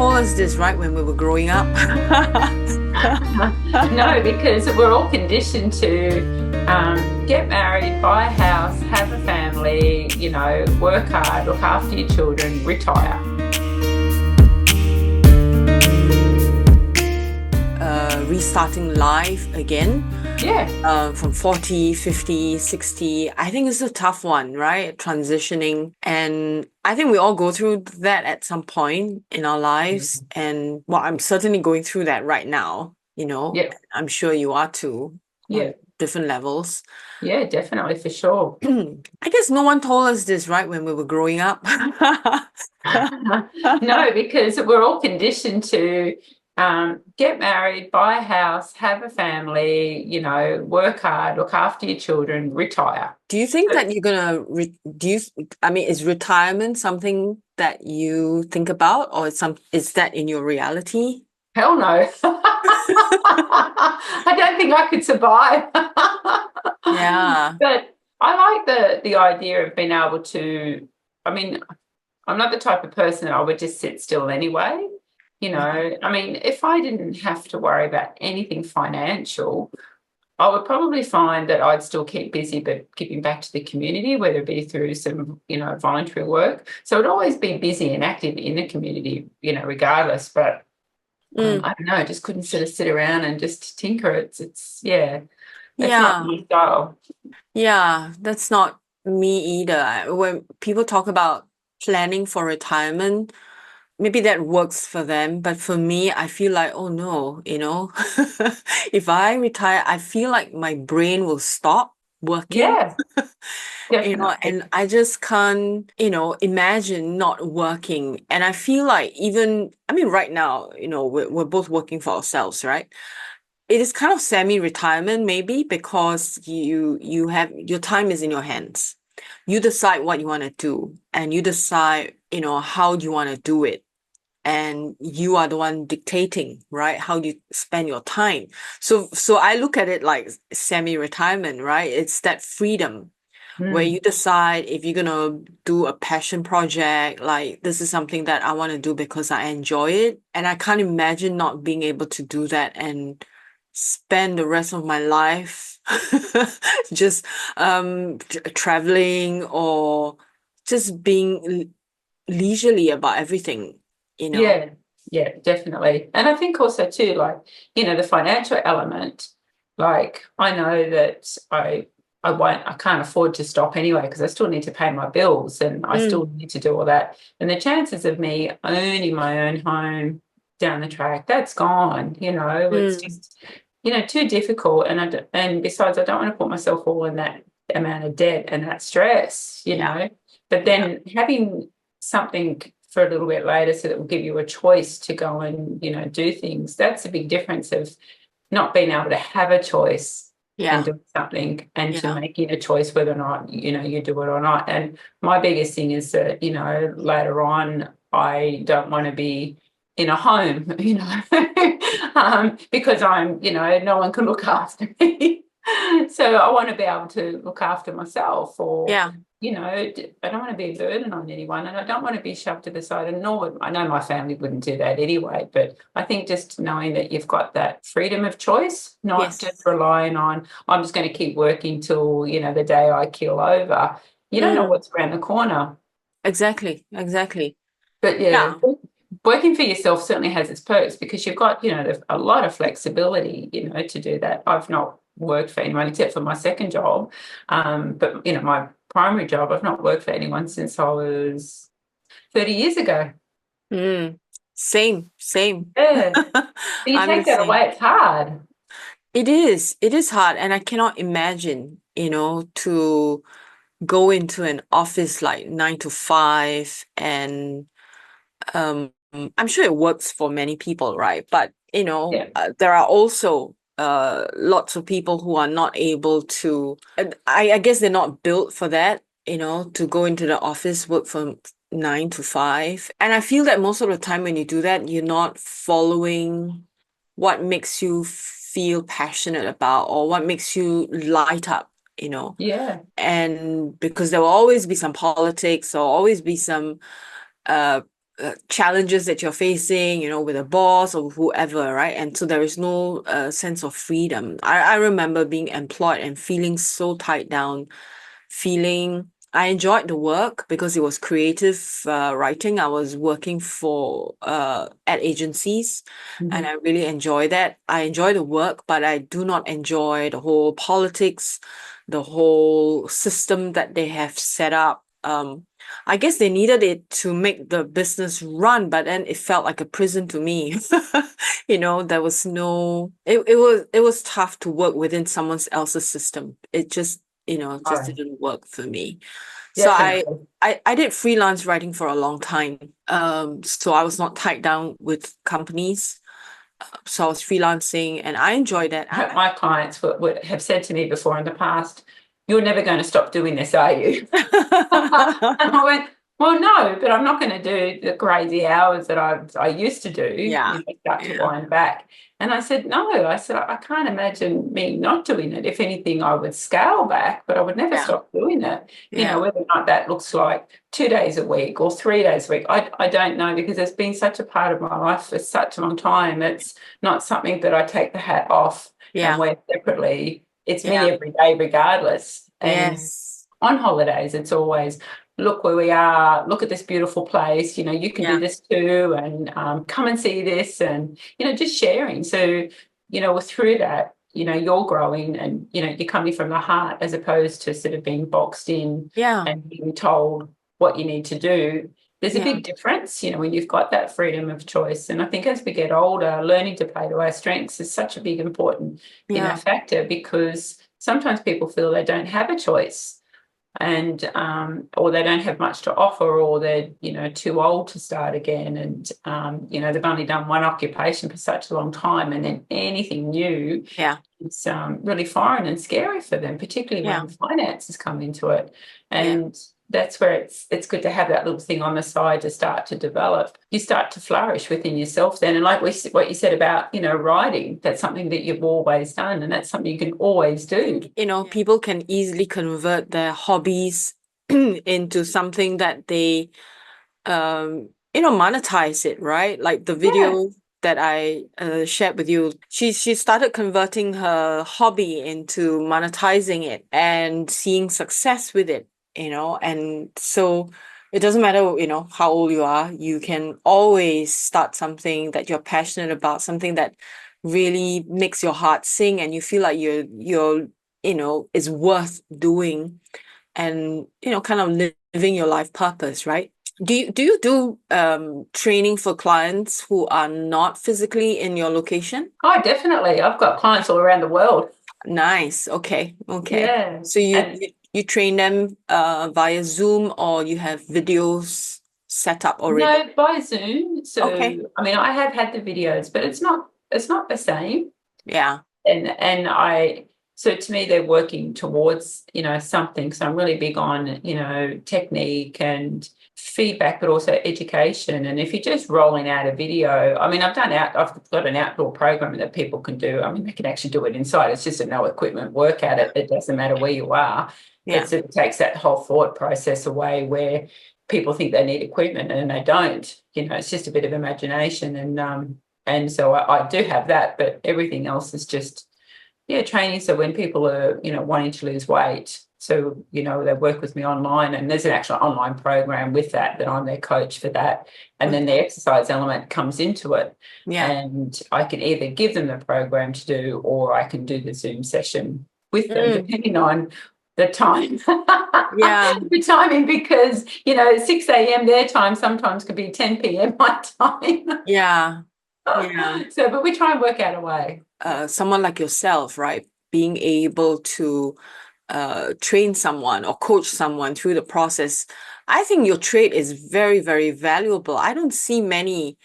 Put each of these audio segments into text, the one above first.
told us this, right, when we were growing up. No, because we're all conditioned to get married, buy a house, have a family, work hard, look after your children, retire. Restarting life again. Yeah. From 40, 50, 60. I think it's a tough one, right? Transitioning. And I think we all go through that at some point in our lives. And well, I'm certainly going through that right now, Yeah. I'm sure you are too, Yeah. on different levels. Yeah, definitely, for sure. I guess no one told us this, right, when we were growing up. No, because we're all conditioned to get married, buy a house, have a family, work hard, look after your children, retire. Do you think that you're gonna is retirement something that you think about, or is that in your reality? Hell no. I don't think I could survive. Yeah. But I like the idea of being able to, I'm not the type of person that I would just sit still anyway. If I didn't have to worry about anything financial, I would probably find that I'd still keep busy, but giving back to the community, whether it be through some, voluntary work. So I'd always be busy and active in the community, regardless. But I don't know, I just couldn't sit around and just tinker. That's not my style. Yeah, that's not me either. When people talk about planning for retirement, maybe that works for them, but for me, I feel like, oh no, if I retire, I feel like my brain will stop working. Yeah, definitely. And I just can't, imagine not working. And I feel like right now, we're both working for ourselves, right? It is kind of semi-retirement maybe, because you have your time is in your hands. You decide what you want to do, and you decide, how you want to do it. And you are the one dictating, right? How you spend your time. So I look at it like semi-retirement, right? It's that freedom where you decide if you're gonna do a passion project, like this is something that I want to do because I enjoy it. And I can't imagine not being able to do that and spend the rest of my life just traveling, or just being leisurely about everything, Yeah, yeah, definitely. And I think also too, like, the financial element, like I know that I can't afford to stop anyway, because I still need to pay my bills and I still need to do all that. And the chances of me owning my own home down the track, that's gone, it's just, too difficult. And besides, I don't want to put myself all in that amount of debt and that stress, But then having something for a little bit later, so that will give you a choice to go and, do things. That's a big difference of not being able to have a choice and do something, and to making a choice whether or not, you do it or not. And my biggest thing is that, later on, I don't want to be in a home, because I'm, no one can look after me. So I want to be able to look after myself, or I don't want to be a burden on anyone, and I don't want to be shoved to the side. And I know my family wouldn't do that anyway, but I think just knowing that you've got that freedom of choice, not just relying on, I'm just going to keep working till, the day I keel over. You don't know what's around the corner. Exactly. But working for yourself certainly has its perks, because you've got, a lot of flexibility, to do that. I've not worked for anyone except for my second job. But, my primary job, I've not worked for anyone since I was 30 years ago. Same. Yeah. So you take that away, it's hard. It is hard. And I cannot imagine, to go into an office like 9 to 5, and I'm sure it works for many people, right? But there are also lots of people who are not able to. I guess they're not built for that, to go into the office, work from 9 to 5. And I feel that most of the time when you do that, you're not following what makes you feel passionate about, or what makes you light up. Yeah. And because there will always be some politics, or always be some challenges that you're facing, with a boss or whoever, right? And so there is no sense of freedom. I remember being employed and feeling so tied down, feeling I enjoyed the work because it was creative writing. I was working for ad agencies, and Mhm. I really enjoy that. I enjoy the work, but I do not enjoy the whole politics, the whole system that they have set up. I guess they needed it to make the business run, but then it felt like a prison to me. There was it was tough to work within someone else's system. It just Oh, didn't work for me. So I definitely. I, I did freelance writing for a long time. So I was not tied down with companies. So I was freelancing and I enjoyed that. My clients would have said to me before in the past, "You're never going to stop doing this, are you?" And I went, "Well, no, but I'm not going to do the crazy hours that I used to do, Yeah. start to Yeah. wind back." And I said, "No," I said, I can't imagine me not doing it. If anything, I would scale back, but I would never Yeah. stop doing it. Yeah. Whether or not that looks like 2 days a week or 3 days a week, I don't know, because it's been such a part of my life for such a long time. It's not something that I take the hat off and Yeah. wear separately. It's me Yeah. every day, regardless. And Yes. on holidays, it's always, look where we are, look at this beautiful place, you can do Yeah. this too, and come and see this, and, just sharing. So, through that, you're growing, and, you're coming from the heart, as opposed to sort of being boxed in Yeah. and being told what you need to do. There's a Yeah. big difference, when you've got that freedom of choice. And I think as we get older, learning to play to our strengths is such a big, important, Yeah. factor, because sometimes people feel they don't have a choice, and or they don't have much to offer, or they're too old to start again, and they've only done one occupation for such a long time, and then anything new Yeah. is really foreign and scary for them, particularly Yeah. when finances come into it. Yeah. And that's where it's good to have that little thing on the side to start to develop. You start to flourish within yourself then. And like what you said about, writing, that's something that you've always done, and that's something you can always do. People can easily convert their hobbies into something that they monetize it, right? Like the Yeah. video that I shared with you. She started converting her hobby into monetizing it and seeing success with it, and so it doesn't matter, how old you are, you can always start something that you're passionate about, something that really makes your heart sing and you feel like you're is worth doing and kind of living your life purpose, right? Do you do training for clients who are not physically in your location? Oh, definitely. I've got clients all around the world. Nice. Okay. Okay. Yeah. So you And you, you train them via Zoom or you have videos set up already? no, by Zoom. Okay. So, I mean, I have had the videos, but it's not the same. Yeah. And so to me, they're working towards, something. So I'm really big on, technique and feedback, but also education. And if you're just rolling out a video, I mean, I've got an outdoor program that people can do. I mean, they can actually do it inside. It's just a no equipment work at it. It doesn't matter where you are. Yeah. It takes that whole thought process away, where people think they need equipment and they don't. It's just a bit of imagination. And so I do have that, but everything else is just, training. So when people are, wanting to lose weight, so, they work with me online, and there's an actual online program with that I'm their coach for that. And then the Okay. exercise element comes into it. Yeah. And I can either give them the program to do, or I can do the Zoom session with them, Mm. depending on the time. Yeah. The timing, because 6 a.m. their time sometimes could be 10 p.m. my time. Yeah. Yeah. So, but we try and work out a way. Someone like yourself, right? Being able to train someone or coach someone through the process. I think your trait is very, very valuable. I don't see many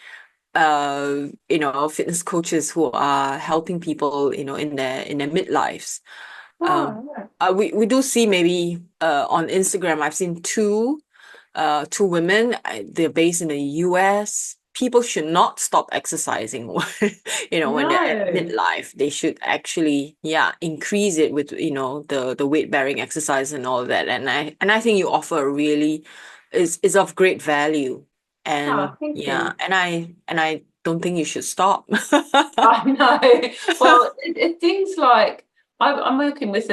fitness coaches who are helping people, in their midlives. Um, Oh, yeah. we do see maybe on Instagram, I've seen two women. They're based in the US. People should not stop exercising, when they're at No. midlife. They should actually, yeah, increase it with, the weight bearing exercise and all that. And I think you offer a really is of great value. And Oh, thank yeah, you. and I don't think you should stop. I know. Well, things like I'm working with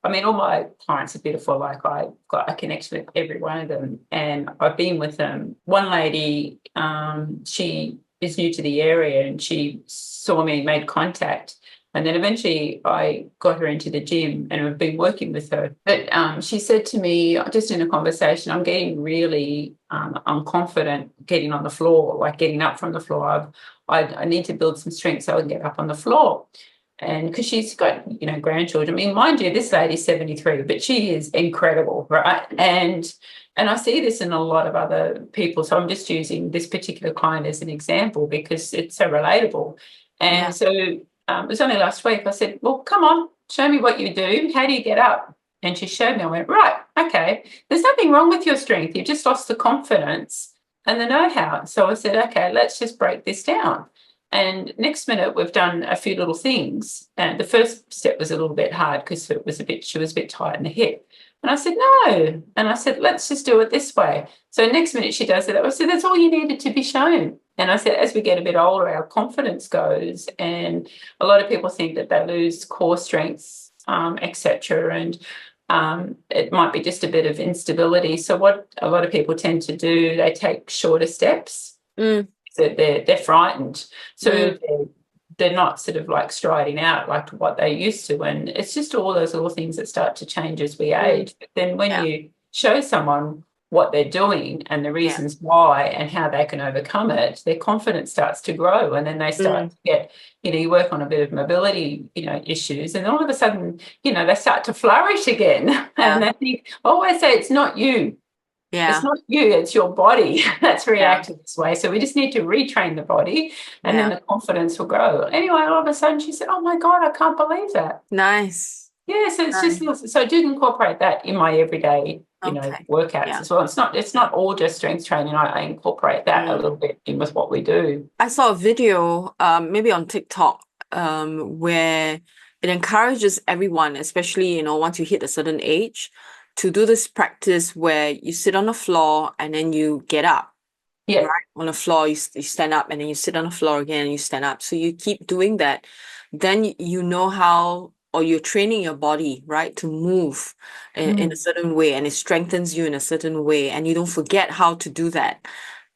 I mean, all my clients are beautiful. Like I've got a connection with every one of them, and I've been with them. One lady, she is new to the area, and she saw me, made contact, and then eventually I got her into the gym, and I've been working with her. But she said to me, just in a conversation, I'm getting really unconfident getting on the floor, like getting up from the floor. I need to build some strength so I can get up on the floor. And because she's got, grandchildren. I mean, mind you, this lady's 73, but she is incredible, right? And I see this in a lot of other people. So I'm just using this particular client as an example because it's so relatable. Yeah. And so it was only last week I said, well, come on, show me what you do. How do you get up? And she showed me. I went, right, okay. There's nothing wrong with your strength. You've just lost the confidence and the know-how. So I said, okay, let's just break this down. And next minute, we've done a few little things. And the first step was a little bit hard because she was a bit tight in the hip. And I said, no. And I said, let's just do it this way. So next minute she does it. I said, that's all you needed to be shown. And I said, as we get a bit older, our confidence goes. And a lot of people think that they lose core strengths, etc. And it might be just a bit of instability. So what a lot of people tend to do, they take shorter steps. Mm, So they're frightened. So mm, they're not sort of like striding out like what they used to. And it's just all those little things that start to change as we mm. age. But then when Yeah. you show someone what they're doing and the Yeah. reasons why and how they can overcome it, their confidence starts to grow. And then they start Mm, to get, you work on a bit of mobility, issues. And then all of a sudden, they start to flourish again. And yeah. they think, I always say it's not you. It's Yeah. not you, it's your body that's Yeah. reacting this way. So we just need to retrain the body and then Yeah. the confidence will grow. Anyway, all of a sudden she said, oh my God, I can't believe that. Nice. Yeah, so it's Nice. just so I do incorporate that in my everyday, Okay. workouts Yeah. as well. It's not all just strength training. I incorporate that a Mm. little bit in with what we do. I saw a video, maybe on TikTok, where it encourages everyone, especially, once you hit a certain age, to do this practice where you sit on the floor and then you get up, Yeah. right? On the floor, you stand up and then you sit on the floor again and you stand up. So you keep doing that. Then you know how, or you're training your body, right, to move in a Mm. certain way, and it strengthens you in a certain way, and you don't forget how to do that.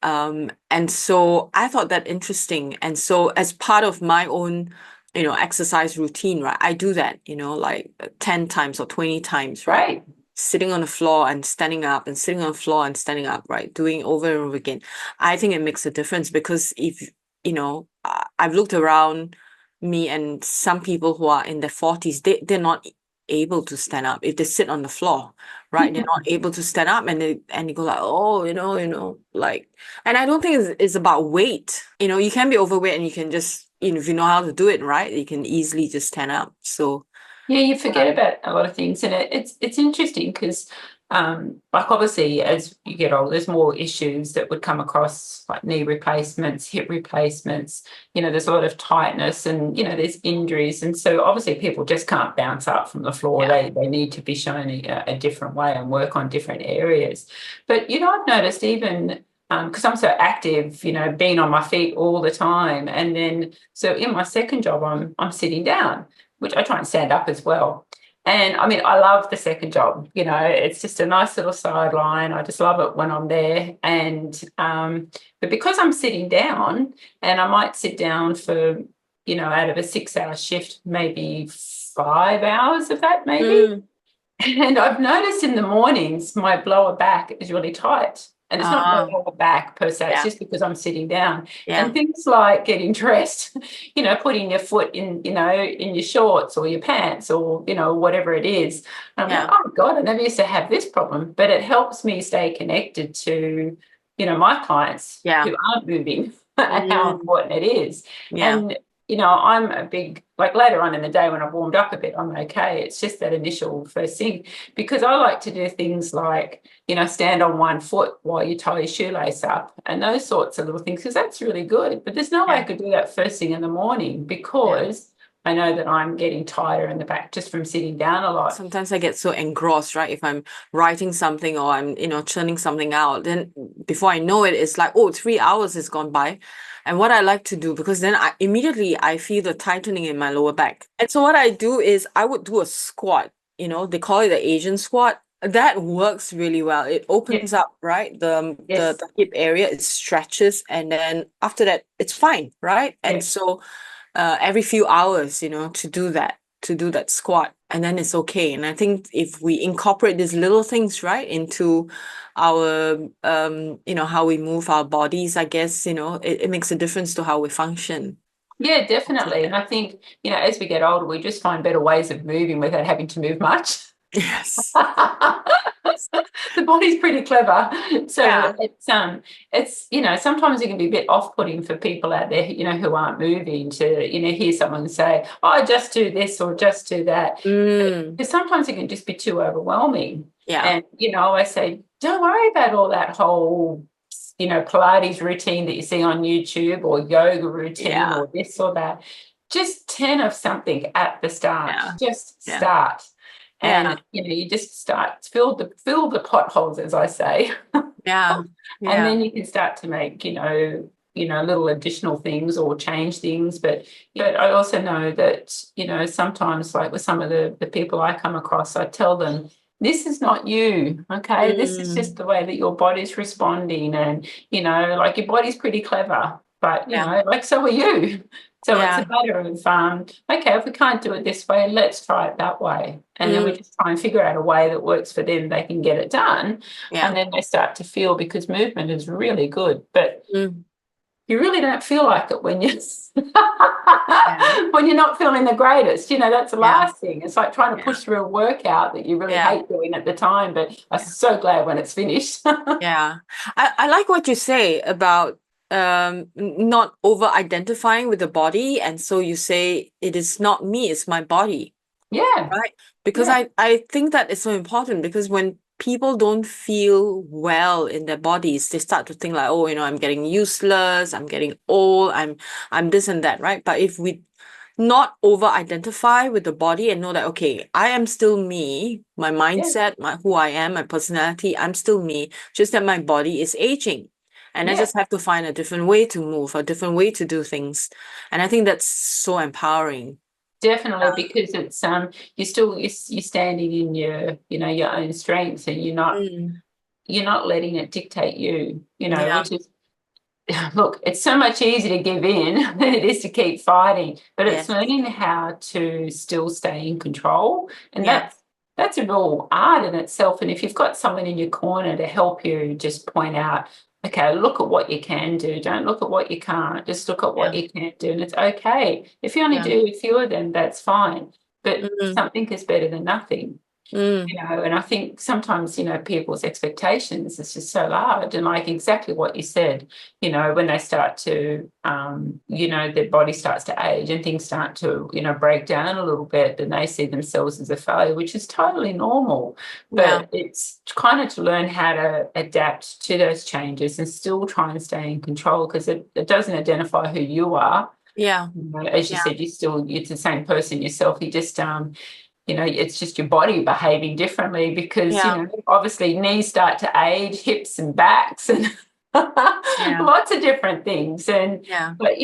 And so I thought that interesting. And so as part of my own, exercise routine, right, I do that, like 10 times or 20 times, right? Great. Sitting on the floor and standing up and sitting on the floor and standing up, right? Doing over and over again. I think it makes a difference because if, I've looked around me and some people who are in their 40s, they're not able to stand up if they sit on the floor, right? They're not able to stand up and they go like, oh, like, and I don't think it's about weight. You can be overweight and you can just, if you know how to do it, right? You can easily just stand up. So, Yeah, you forget about a lot of things, and it's interesting because, like obviously, as you get older, there's more issues that would come across, like knee replacements, hip replacements. There's a lot of tightness, and there's injuries, and so obviously people just can't bounce up from the floor. yeah. They need to be shown a different way and work on different areas. But I've noticed even. Because I'm so active, being on my feet all the time, and then so in my second job, I'm sitting down, which I try and stand up as well. And I mean, I love the second job. It's just a nice little sideline. I just love it when I'm there. And but because I'm sitting down, and I might sit down for, out of a 6-hour shift, maybe 5 hours of that, maybe. Mm. And I've noticed in the mornings my lower back is really tight. And it's not my Ah, lower back per se, it's yeah, just because I'm sitting down. yeah, And things like getting dressed, putting your foot in, in your shorts or your pants or, whatever it is. And I'm like, yeah, oh God, I never used to have this problem. But it helps me stay connected to, my clients yeah. who aren't moving and how Mm, important it is. yeah, And I'm a big, like later on in the day when I've warmed up a bit, I'm okay. It's just that initial first thing, because I like to do things like, stand on one foot while you tie your shoelace up and those sorts of little things, because that's really good. But there's no way I yeah, could do that first thing in the morning yeah. because I know that I'm getting tighter in the back just from sitting down a lot. Sometimes I get so engrossed, right? If I'm writing something or I'm, churning something out, then before I know it, it's like, oh, 3 hours has gone by. And what I like to do, because then I feel the tightening in my lower back. And so what I do is I would do a squat, they call it the Asian squat. That works really well. It Yeah. opens up, right? Yes. The hip area, it stretches, and then after that, it's fine, right? And Yeah. so every few hours, to do that squat, and then it's okay. And I think if we incorporate these little things, right, into our, how we move our bodies, I guess, it makes a difference to how we function. Yeah, definitely. And I think, as we get older, we just find better ways of moving without having to move much. Yes. The body's pretty clever. So Yeah. it's sometimes it can be a bit off-putting for people out there, who aren't moving to, hear someone say, oh, just do this or just do that. Because sometimes it can just be too overwhelming. Yeah. And, I say, don't worry about all that whole Pilates routine that you see on YouTube or yoga routine or this or that. Just 10 of something at the start. Yeah. Just start. And you just start fill the potholes, as I say. Yeah. And then you can start to make, little additional things or change things. But I also know that, sometimes like with some of the people I come across, I tell them, this is not you, okay? This is just the way that your body's responding. And, like your body's pretty clever, but, like so are you. So it's a matter of, okay, if we can't do it this way, let's try it that way. And then we just try and figure out a way that works for them. They can get it done. And then they start to feel, because movement is really good. But you really don't feel like it when you when you're not feeling the greatest. That's the last thing. It's like trying to push through a workout that you really hate doing at the time, but I'm so glad when it's finished. I like what you say about not over identifying with the body, and so you say it is not me, it's my body. Right? Because I think that it's so important, because when people don't feel well in their bodies, they start to think like, oh, I'm getting useless, I'm getting old, I'm this and that, right? But if we not over identify with the body and know that, okay, I am still me, my mindset, who I am, my personality, I'm still me, just that my body is aging. And I just have to find a different way to move, a different way to do things. And I think that's so empowering. Definitely, because it's you're standing in your own strengths, and you're not letting it dictate you, which is, look, it's so much easier to give in than it is to keep fighting. But it's learning how to still stay in control, and that's a real art in itself. And if you've got someone in your corner to help you, just point out, okay, look at what you can do. Don't look at what you can't. Just look at what you can't do. And it's okay. If you only do a few of them, that's fine. But something is better than nothing. And I think sometimes, people's expectations is just so large, and like exactly what you said, when they start to, their body starts to age and things start to, break down a little bit, and they see themselves as a failure, which is totally normal. But it's kind of to learn how to adapt to those changes and still try and stay in control, because it doesn't identify who you are. As you said, you're the same person yourself. You just, it's just your body behaving differently, because, obviously knees start to age, hips and backs, and lots of different things. And but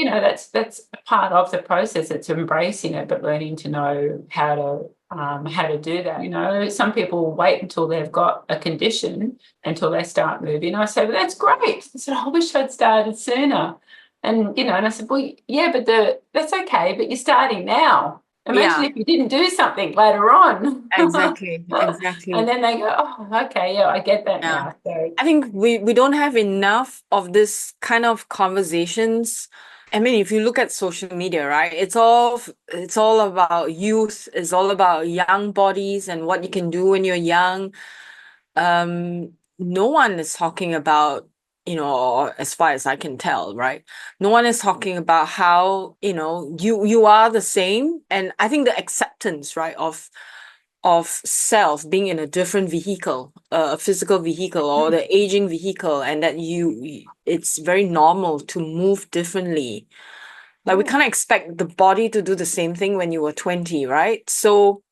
that's a part of the process. It's embracing it, but learning to know how to do that. Some people wait until they've got a condition until they start moving. I say, well, that's great. I said, I wish I'd started sooner. And and I said, well, yeah, but that's okay, but you're starting now. Imagine if you didn't do something later on. Exactly. And then they go, oh, okay, I get that now. So I think we don't have enough of this kind of conversations. I mean, if you look at social media, right, it's all about youth, it's all about young bodies and what you can do when you're young. No one is talking about, as far as I can tell, right? No one is talking about how, you are the same. And I think the acceptance, right, of self being in a different vehicle, a physical vehicle or the aging vehicle, and that it's very normal to move differently. Like we can't expect the body to do the same thing when you were 20, right? So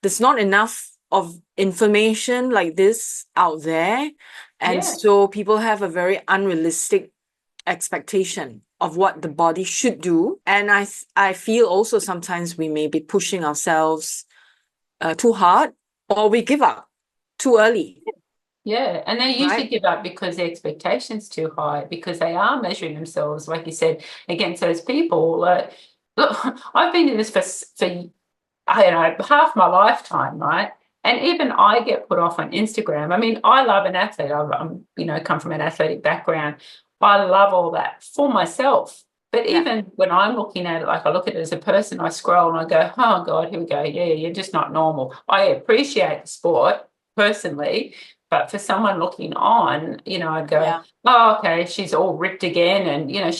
there's not enough of information like this out there. And Yeah. so people have a very unrealistic expectation of what the body should do. And I feel also sometimes we may be pushing ourselves too hard, or we give up too early, Yeah, and they usually right? give up because the expectation's too high, because they are measuring themselves, like you said, against those people. Look, I've been in this for I don't know, half my lifetime, right? And even I get put off on Instagram. I mean, I love an athlete. I'm, come from an athletic background. I love all that for myself. But Yeah. even when I'm looking at it, like I look at it as a person, I scroll and I go, oh God, here we go. Yeah, you're just not normal. I appreciate the sport personally, but for someone looking on, I'd go, Yeah. oh, okay, she's all ripped again. And,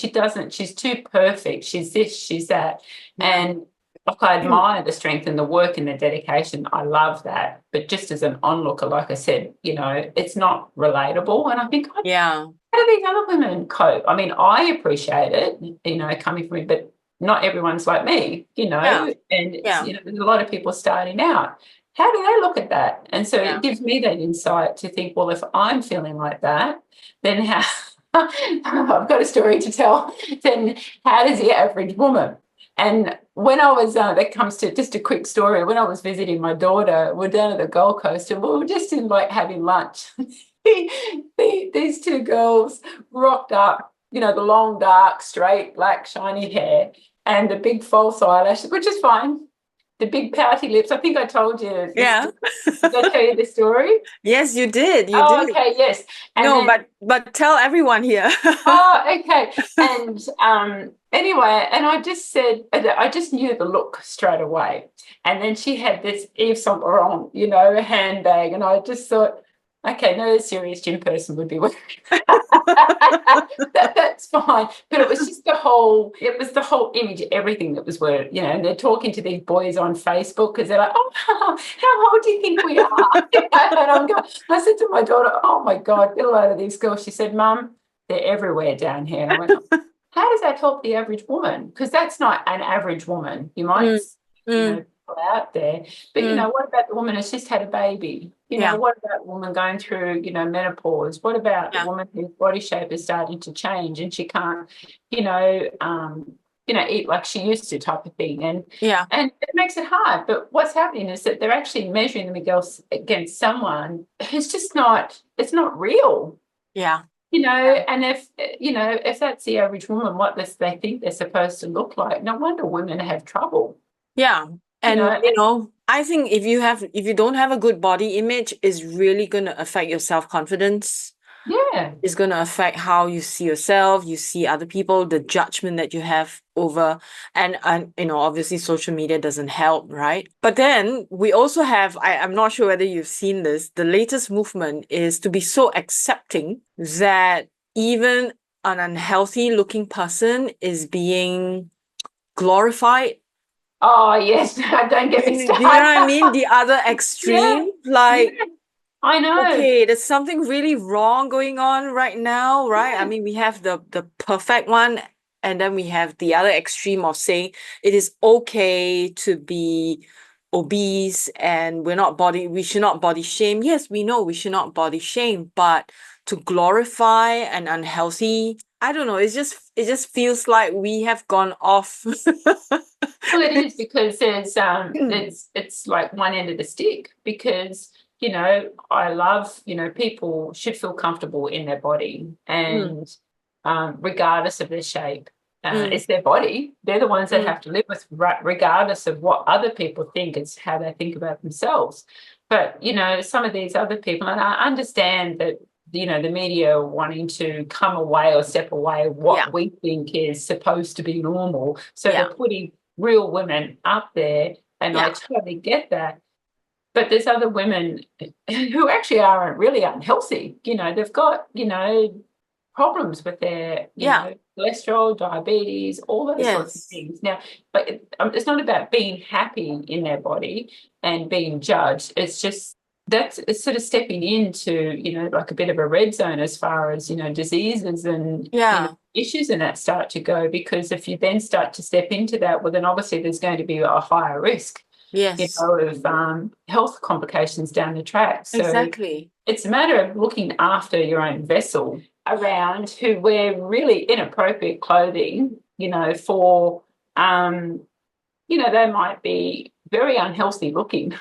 she's too perfect. She's this, she's that. Yeah. And like I admire the strength and the work and the dedication. I love that. But just as an onlooker, like I said, it's not relatable. And I think, Yeah. how do these other women cope? I mean, I appreciate it, coming from me, but not everyone's like me, Yeah. and it's, Yeah. there's a lot of people starting out. How do they look at that? And so Yeah. it gives me that insight to think, well, if I'm feeling like that, then how I've got a story to tell, then how does the average woman? And when I was, that comes to just a quick story, when I was visiting my daughter, we're down at the Gold Coast and we were just in like having lunch. These two girls rocked up, the long, dark, straight, black, shiny hair and the big false eyelashes, which is fine. The big pouty lips. I think I told you this. Yeah. Did I tell you the story? Yes, you did. You Oh, did. okay, yes. And No, then, but tell everyone here. oh, okay. And anyway, and I just said, I just knew the look straight away. And then she had this Yves Saint Laurent, handbag, and I just thought, okay, no serious gym person would be wearing that's fine. But it was just the whole image, everything that was word, and they're talking to these boys on Facebook because they're like, oh, how old do you think we are? And I said to my daughter, oh my God, get a load of these girls. She said, Mum, they're everywhere down here. And I went, how does that help the average woman? Because that's not an average woman. You might, Mm, mm, put out there. But, mm. what about the woman who's just had a baby? Yeah. What about the woman going through, menopause? What about the Yeah. woman whose body shape is starting to change and she can't, eat like she used to type of thing? Yeah. And it makes it hard. But what's happening is that they're actually measuring them against someone who's just not, it's not real. Yeah. And if that's the average woman, what they think they're supposed to look like, no wonder women have trouble. Yeah. And I think if you don't have a good body image, it's really going to affect your self-confidence. Yeah. It's going to affect how you see yourself, you see other people, the judgment that you have over, and obviously social media doesn't help, right? But then we also have, I'm not sure whether you've seen this, the latest movement is to be so accepting that even an unhealthy looking person is being glorified. Oh, yes. Don't get me Do you know what I started. mean? The other extreme, like, Yeah, I know. okay, there's something really wrong going on right now, right? I Yeah. mean, we have the perfect one, and then we have the other extreme of saying it is okay to be obese and we should not body shame. Yes, we know we should not body shame, but to glorify an unhealthy, I don't know, it just feels like we have gone off. Well, it is because there's it's like one end of the stick because I love people should feel comfortable in their body Mm, and regardless of their shape. mm, It's their body. They're the ones that mm, have to live with, regardless of what other people think. It's how they think about themselves. But some of these other people, and I understand that the media wanting to come away or step away yeah, what we think is supposed to be normal. So yeah, they're putting real women up there, and I yeah, totally get that. But there's other women who actually are really unhealthy. They've got, problems with their, yeah, cholesterol, diabetes, all those sorts of yes, things. Now, but it's not about being happy in their body and being judged. It's just that's it's sort of stepping into, like a bit of a red zone as far as, diseases and, Yeah. issues and that start to go, because if you then start to step into that, well, then obviously there's going to be a higher risk, Yes. of health complications down the track. So Exactly. it's a matter of looking after your own vessel around who wear really inappropriate clothing, for, they might be very unhealthy looking,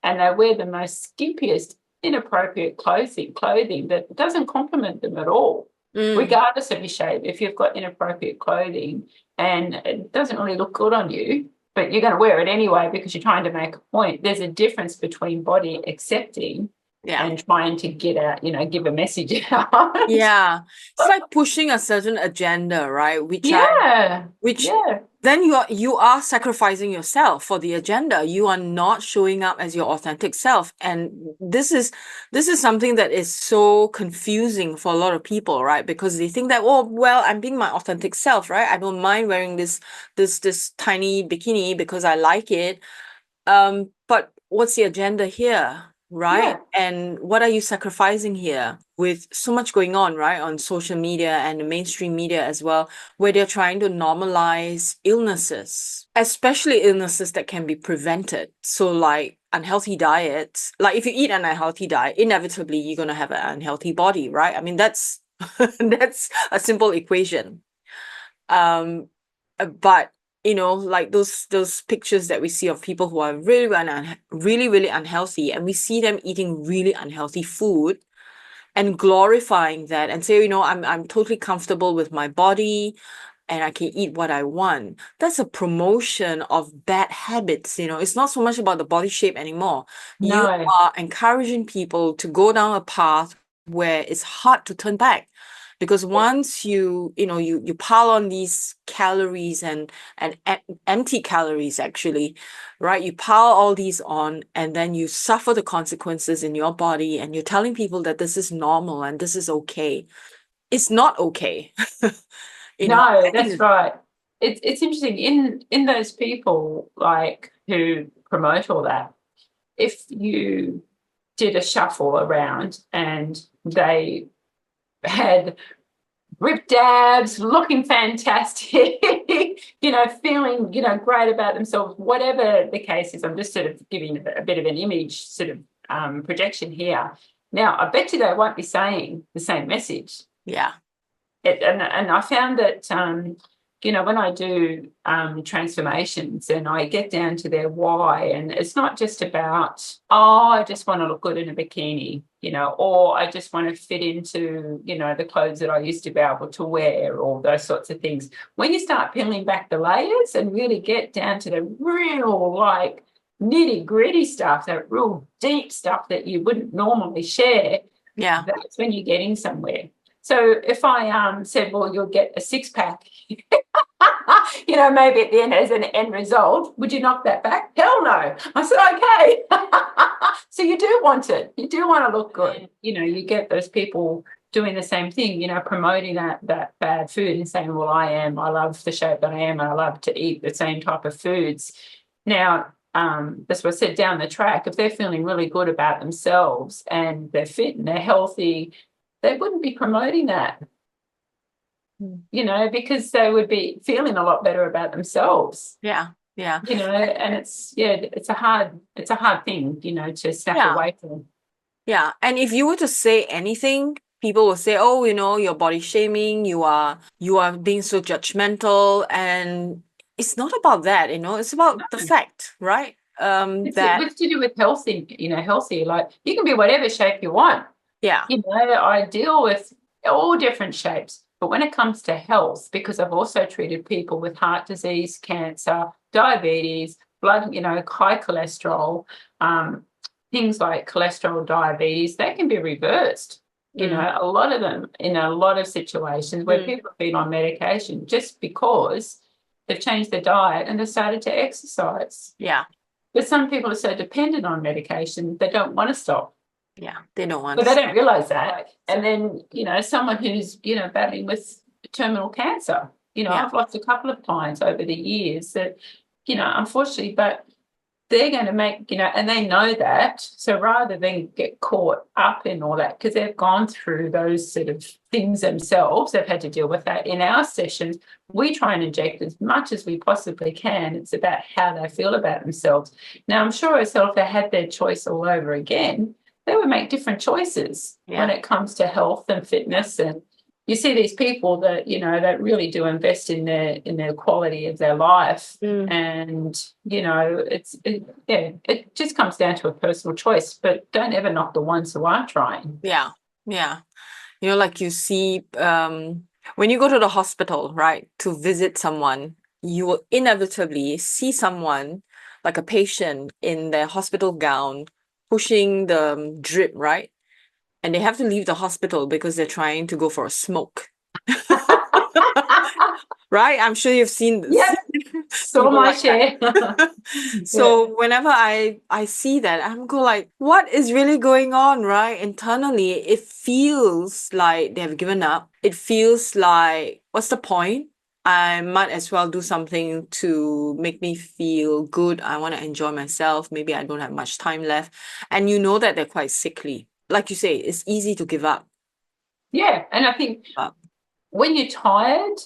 and they wear the most skimpiest, inappropriate clothing that doesn't complement them at all, Mm. regardless of your shape. If you've got inappropriate clothing and it doesn't really look good on you, but you're going to wear it anyway because you're trying to make a point, there's a difference between body accepting Yeah. and trying to get out, give a message out. Yeah. It's like pushing a certain agenda, right? Yeah, Which yeah. then you are sacrificing yourself for the agenda. You are not showing up as your authentic self. And this is something that is so confusing for a lot of people, right? Because they think that, oh, well, I'm being my authentic self, right? I don't mind wearing this tiny bikini because I like it. But what's the agenda here, right? Yeah. And what are you sacrificing here with so much going on, right, on social media and the mainstream media as well, where they're trying to normalize illnesses, especially illnesses that can be prevented. So like unhealthy diets, like if you eat an unhealthy diet, inevitably you're going to have an unhealthy body, right? I mean, that's that's a simple equation. Um, but like those pictures that we see of people who are really, really unhealthy, and we see them eating really unhealthy food and glorifying that and say, I'm totally comfortable with my body and I can eat what I want. That's a promotion of bad habits. It's not so much about the body shape anymore. You No. are encouraging people to go down a path where it's hard to turn back. Because once you pile on these calories and empty calories actually, right? You pile all these on and then you suffer the consequences in your body, and you're telling people that this is normal and this is okay. It's not okay. No, I that's think, right. It's interesting in those people like who promote all that. If you did a shuffle around and they had ripped abs, looking fantastic, feeling, great about themselves, whatever the case is. I'm just sort of giving a bit of an image sort of projection here. Now, I bet you they won't be saying the same message. yeah. And I found that, when I do transformations and I get down to their why, and it's not just about, oh, I just want to look good in a bikini, or I just want to fit into, the clothes that I used to be able to wear, or those sorts of things. When you start peeling back the layers and really get down to the real, like, nitty gritty stuff, that real deep stuff that you wouldn't normally share, Yeah. that's when you're getting somewhere. So if I said, well, you'll get a six pack, maybe at the end as an end result, would you knock that back? Hell no. I said, okay. So you do want it. You do want to look good. You get those people doing the same thing, promoting that bad food and saying, well, I love the shape that I am, and I love to eat the same type of foods. Now, that's what I said, down the track, if they're feeling really good about themselves and they're fit and they're healthy, they wouldn't be promoting that, because they would be feeling a lot better about themselves. Yeah. Yeah. And it's a hard thing, to snap Yeah. away from. Yeah. And if you were to say anything, people will say, oh, you're body shaming, you are being so judgmental. And it's not about that, it's about the fact, right? That It's to do with healthy, healthy. Like, you can be whatever shape you want. yeah. I deal with all different shapes. But when it comes to health, because I've also treated people with heart disease, cancer, diabetes, blood, high cholesterol, things like cholesterol, diabetes, they can be reversed. A lot of them, in a lot of situations where people have been on medication just because they've changed their diet and they've started to exercise. Yeah. But some people are so dependent on medication, they don't want to stop. Yeah. They don't want But they to. don't realise that. And then, someone who's, battling with terminal cancer, Yeah. I've lost a couple of clients over the years that, unfortunately, but they're going to make, and they know that. So rather than get caught up in all that, because they've gone through those sort of things themselves, they've had to deal with that. In our sessions, we try and inject as much as we possibly can. It's about how they feel about themselves. Now, I'm sure if they had their choice all over again, they would make different choices when it comes to health and fitness. And you see these people that, that really do invest in their quality of their life. And, it just comes down to a personal choice, but don't ever knock the ones who are trying. Yeah. Like you see, when you go to the hospital, right, to visit someone, you will inevitably see someone, like a patient in their hospital gown, pushing the drip, right? And they have to leave the hospital because they're trying to go for a smoke. Right? I'm sure you've seen this. Yep. So my share. So whenever I see that, I'm go like, what is really going on, right? Internally, it feels like they've given up. It feels like, what's the point? I might as well do something to make me feel good. I want to enjoy myself. Maybe I don't have much time left. And you know that they're quite sickly. Like you say, it's easy to give up. Yeah. And I think when you're tired,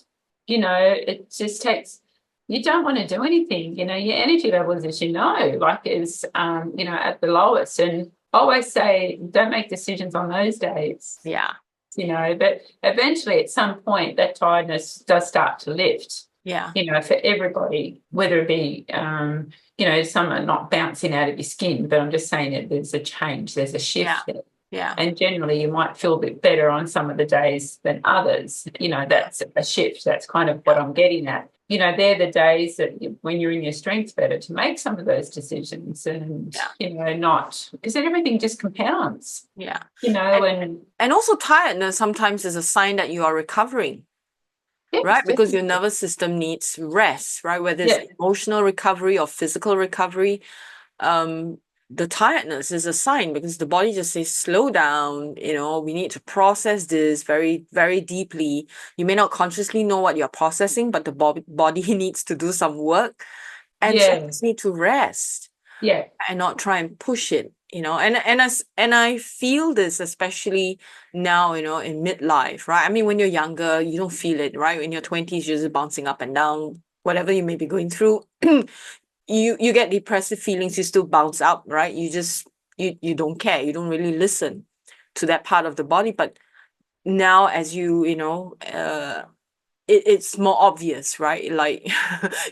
it just takes, you don't want to do anything. Your energy levels, as is, at the lowest. And I always say, don't make decisions on those days. Yeah. But eventually at some point that tiredness does start to lift. Yeah. For everybody, whether it be, some are not bouncing out of your skin, but I'm just saying that there's a change, there's a shift there. Yeah. And generally you might feel a bit better on some of the days than others. That's a shift. That's kind of what I'm getting at. They're the days that when you're in your strength better to make some of those decisions and, not, because then everything just compounds. Yeah. And also tiredness sometimes is a sign that you are recovering. Yes, right? Because definitely. your nervous system needs rest, right? Whether it's emotional recovery or physical recovery, the tiredness is a sign because the body just says, slow down, we need to process this very, very deeply. You may not consciously know what you're processing, but the body needs to do some work. And so you just need to rest. Yeah. And not try and push it, and I feel this especially now, in midlife, right? I mean, when you're younger, you don't feel it, right? In your 20s, you're just bouncing up and down, whatever you may be going through. You get depressive feelings, you still bounce up, right? You just you don't care, you don't really listen to that part of the body. But now as it's more obvious, right? Like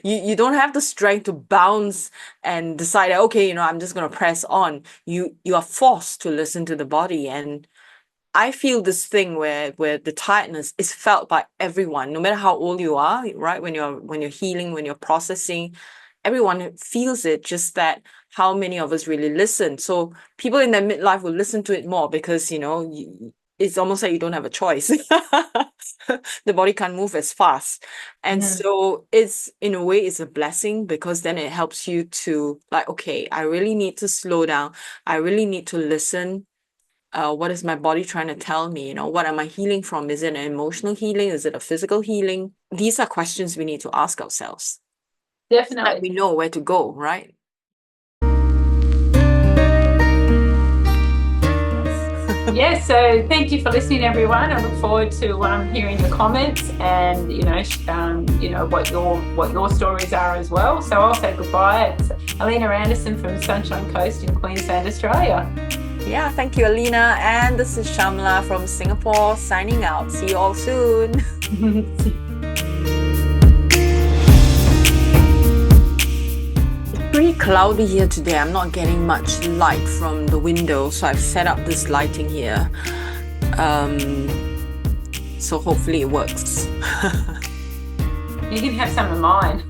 you don't have the strength to bounce and decide, okay, I'm just going to press on. You are forced to listen to the body. And I feel this thing where the tiredness is felt by everyone, no matter how old you are, right? When you're healing, when you're processing, everyone feels it, just that how many of us really listen. So people in their midlife will listen to it more because, it's almost like you don't have a choice. The body can't move as fast. And so it's, in a way, it's a blessing because then it helps you to like, okay, I really need to slow down. I really need to listen. What is my body trying to tell me? What am I healing from? Is it an emotional healing? Is it a physical healing? These are questions we need to ask ourselves. Definitely. So that we know where to go, right? Yes, so thank you for listening, everyone. I look forward to hearing your comments and what your stories are as well. So I'll say goodbye. It's Alina Anderson from Sunshine Coast in Queensland, Australia. Yeah, thank you, Alina. And this is Shamala from Singapore signing out. See you all soon. Pretty cloudy here today. I'm not getting much light from the window, so I've set up this lighting here. So hopefully it works. You can have some of mine.